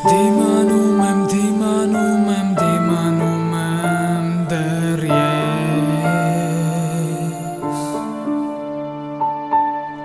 Դիմանում եմ դեռ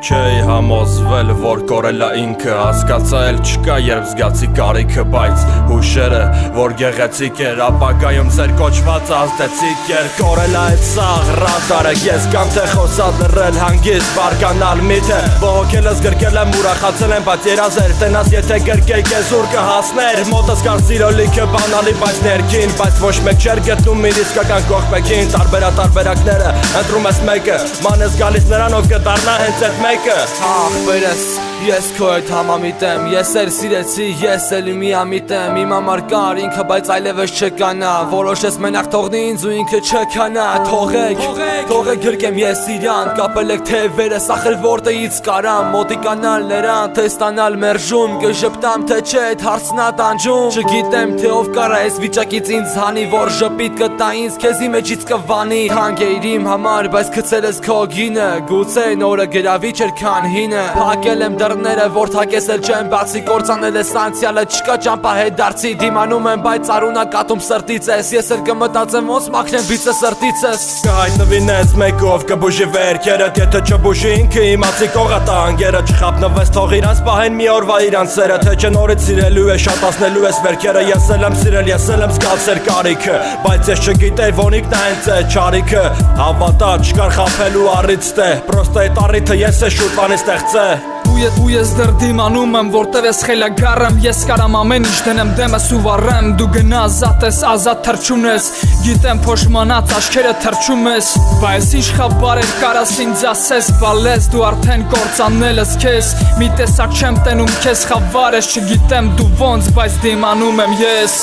Չէի համոզվել, որ կորելա ինքը Հասկացա էլ չկա, երբ զգացի կարիքը Բայց հուշերը, որ գեղեցիկ էր Ապագայում ձեր կոչված ազդեցիկ էր Կորելա այդ սաղ ռադարը Ես կամ թե խոսած լռել հանգիստ Բարկանալ միթե Բողոքելս գրկել եմ ուրախացել եմ Բայց երազեր տենաս եթե գրկեի կեզ ուր կհասներ Մոտս կար սիրո լիքը բանալի բայց ներքին Բայց ոչ մեկ չեր գտնում իր իսկական կողմեկին Տարբերակները ընտրում ես մեկը Ման ես գալիս նրանով կդառնա հենց այդ մեկը Ախպերս, ես քո հետ համամիտ եմ Ես էլ սիրեցի, ես էլ միամիտ եմ Իմ համար կար ինքը, բայց այլևս չկանա Որոշես մենակ թողնի ինձ ու ինքը չկանա Թողեք գրկեմ ես իրան Կապել եք թևերս, ախր որտեղից կարամ Մոտիկանալ նրան, թե ստանալ մերժում Կժպտամ թե չէ, այդ հարցն ա տանջում Չգիտեմ թե ով կարա այս վիճակից ինձ հանի Որ ժպիտ կտա ինձ, քեզի մեջից կվանի Թանկ էիր իմ համար, բայց գցել ես քո գինը Գուցե նորը գրավիչ էր քան հինը Փակել եմ դռները, որ թակես էլ չեմ բացի Կործանել ես անցյալը, չկա ճամպա հետ դարձի Դիմանում եմ, բայց արունա կատում սրտից ես Ես էլ կմտածեմ ոնց մաքրեմ բիծը սրտից ես Կհայտնվի նես մեկով, կբուժի վերքերդ Եթե չբուժի ինքը իմացի կողատա անգերը Չխապնվես թող իրանց պահեն մի օրվա իրան սերը Թե չէ նորից սիրելու է, շատացնելու ես վերքերը Ես էլ եմ սիրել, ես էլ եմ զգացել կարիքը Բայց ես չգիտեի ոնիկն է հենց է չարիքը Հավատա չկար խապելու առից տե Պրոստը այդ առիթը ես է շուտվանի ստեղծե Ու ես դեռ դիմանում եմ, որտև ես խելագար եմ Ես կարամ ամեն ինչ դնեմ դեմս ու վառեմ Դու գնա ազատ ես, ազատ թրջուն ես Գիտեմ փոշմանած աչքերը թրջում ես Բայց ինչ խաբար էր կարաս ինձ ասես Բալես դու արդեն կործանել ես քեզ Մի տեսակ չեմ տենում քեզ խավար ես Չգիտեմ դու ոնց, բայց դիմանում եմ ես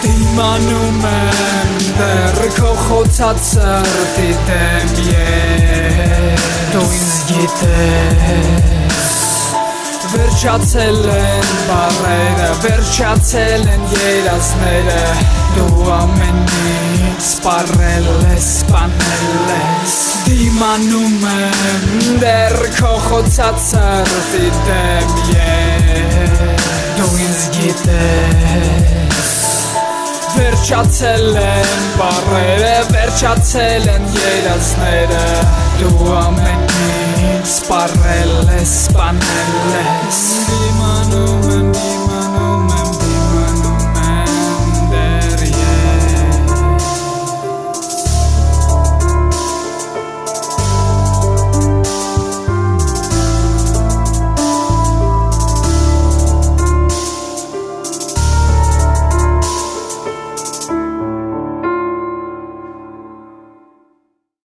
Դիմանում եմ դեռ քո խոցած սրտի դեմ Դու ինձ գիտես Վերջացել են բառերը, վերջացել են երազները Դու ամեն ինչ սպառել ես, սպանել ես Դիմանում եմ դեռ քո խոցած սրտի դեմ Դու ինձ գիտես Վերջացել են բառերը, վերջացել են երազները Դու ամեն ինչ սպառել ես, սպանել ես